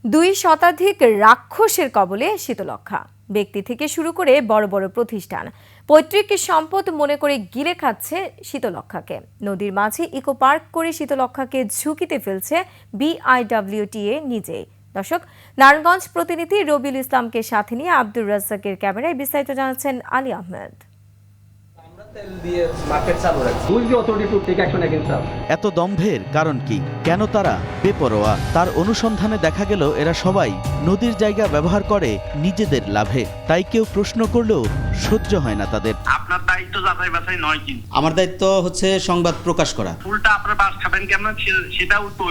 দুই শতাধিক রাক্ষসের কবলে শীতলক্ষ্যা। ব্যক্তি থেকে শুরু করে বড় বড় প্রতিষ্ঠান পৈতৃক সম্পদ মনে করে গিলে খাচ্ছে শীতলক্ষ্যাকে। নদীর মাঝে ইকো পার্ক করে শীতলক্ষ্যাকে ঝুঁকিতে ফেলছে বিআইডব্লিউটিএ নিজেই। দর্শক, নারায়ণগঞ্জ প্রতিনিধি রবিউল ইসলামকে সাথে নিয়ে আব্দুর রাজ্জাকের ক্যামেরায় বিস্তারিত জানাচ্ছেন আলী আহমেদ। এত দম্ভের কারণ কি? কেন তারা বেপরোয়া? তার অনুসন্ধানে দেখা গেল এরা সবাই নদীর জায়গা ব্যবহার করে নিজেদের লাভে। তাই কেউ প্রশ্ন করলেও সহ্য হয় না তাদের। আপনার দায়িত্ব যাচাই বাছাই নয় কিন্তু আমার দায়িত্ব হচ্ছে সংবাদ প্রকাশ করা। ফুলটা আপনার বাস খাবেন কেমন সেটাও তো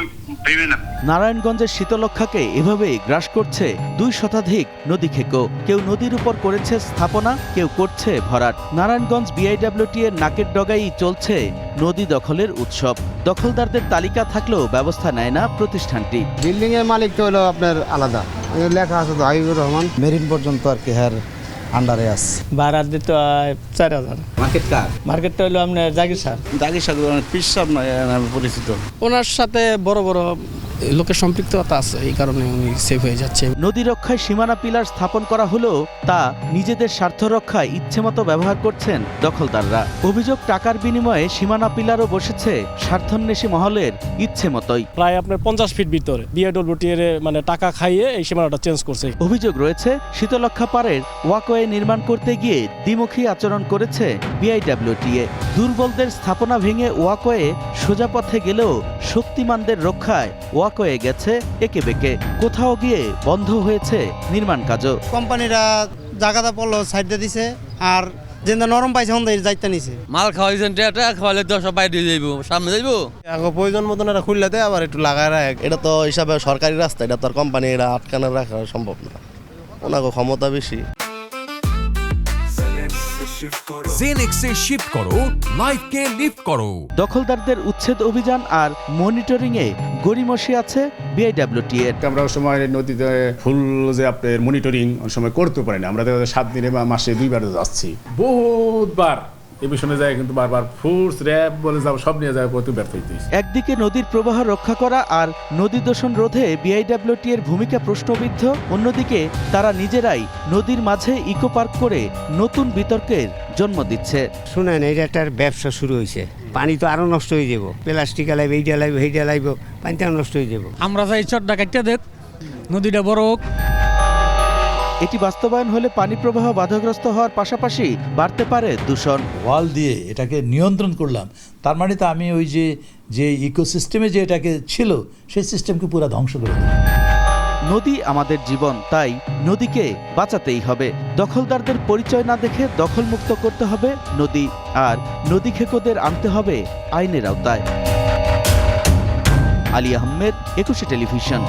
ভেবেন না। নারায়ণগঞ্জের শীতলক্ষ্যাকে এভাবেই গ্রাস করছে 2 শতাধিক নদী খেকো। কেউ নদীর উপর করেছে স্থাপনা, কেউ করছে ভরাট। নারায়ণগঞ্জ বিআইডব্লিউটি এর নাকের ডগাই চলছে নদী দখলের উৎসব। দখলদারদের তালিকা থাকলেও ব্যবস্থা নেয় না প্রতিষ্ঠানটি। বিল্ডিং এর মালিক তো হলো আপনার আলাদা, লেখা আছে তো হাবিবুর রহমান। মেরিন পর্যন্ত আর কি হ্যার আন্ডারে আছে। ভাড়া দিতে 4000। মার্কেট কার? মার্কেটটা হলো আপনার জাগির সাহেব পিসাব নামে পরিচিত। ওনার সাথে বড় বড় লোকের সম্পৃক্ততা আছে, এই কারণে উনি সেভ হয়ে যাচ্ছে। নদী রক্ষায় সীমানা পিলার স্থাপন করা হলেও তা নিজেদের স্বার্থ রক্ষায় ইচ্ছেমতো ব্যবহার করছেন দখলদাররা। অভিযোগ, টাকার বিনিময়ে সীমানা পিলারও বসেছে স্বার্থান্বেষী মহলের ইচ্ছে মতোই। প্রায় আপনার 50 ফিট ভিতরে বিআইডব্লিউটি এর মানে টাকা খাইয়ে এই সীমানাটা চেঞ্জ করছে। অভিযোগ রয়েছে শীতলক্ষ্যা পাড়ের ওয়াকওয়ে নির্মাণ করতে গিয়ে দ্বিমুখী আচরণ করেছে বিআইডব্লিউটিএ। দুর্বলদের স্থাপনা ভেঙে ওয়াকওয়ে সোজা পথে গেলেও শক্তিমানদের রক্ষায় ওয়াকওয়ে গেছে একে বেঁকে। কোথাও গিয়ে বন্ধ হয়েছে নির্মাণ কাজও। কোম্পানিরা জায়গাটা পড়লো সাইড দিয়ে দিছে, আর যেটা নরম পাইছে হন যাইতে নিছে। মাল খাওয়াইছেন, খাওয়ালে তো সবাই দিয়ে যাইব, সামনে যাইব। আগে প্রয়োজন মতন এটা খুললে দেয়, আবার একটু লাগায় রাখ। এটা তো হিসাবে সরকারি রাস্তা, এটা তো আর কোম্পানি এটা আটকানো রাখা সম্ভব না। ওনাকে ক্ষমতা বেশি। জেনেক্সে শিফট করো, লাইফকে লিফট করো। দখলদারদের উচ্ছেদ অভিযান আর মনিটরিং এ গড়িমসি আছে বিআইডব্লিউটিএ। আমরা সময় নদীতে ফুল যে আপনার মনিটরিং সময় করতে পারি না। আমরা 7 দিনে বা মাসে 2 বার যাচ্ছি, বহুতবার এই বিষয়ে যায়, কিন্তু বারবার ফোর্স র্যাব বলে যাবো সব নিয়ে যায়, প্রতি ব্যর্থ হইতেছে। একদিকে নদীর প্রবাহ রক্ষা করা আর নদী দূষণ রোধে বিআইডব্লিউটি এর ভূমিকা প্রশ্নবিদ্ধ, অন্যদিকে তারা নিজেরাই নদীর মাঝে ইকো পার্ক করে নতুন বিতর্কের জন্ম দিচ্ছে। শুনেন, এইটা একটা ব্যবসা শুরু হয়েছে। পানি তো আরো নষ্ট হয়ে যাব, প্লাস্টিক লাইব, এইটা লাইব, সেইটা লাইব, পানিটা নষ্ট হয়ে যাব। আমরা চাই চট্টা কাটতে দেখ, নদীটা বড় হোক। এটি বাস্তবায়ন হলে পানি প্রবাহ বাধাগ্রস্ত হওয়ার পাশাপাশি বাড়তে পারে দূষণ। ওয়াল দিয়ে এটাকে নিয়ন্ত্রণ করলাম, তার মানে তো আমি ওই যে ইকোসিস্টেমে যে এটাকে ছিল সেই সিস্টেমকে পুরো ধ্বংস করে দিলাম। নদী আমাদের জীবন, তাই নদীকে বাঁচাতেই হবে। দখলদারদের পরিচয় না দেখে দখলমুক্ত করতে হবে নদী, আর নদী খেকোদের আনতে হবে আইনের আওতায়। আলী আহমেদ, 21 টেলিভিশন।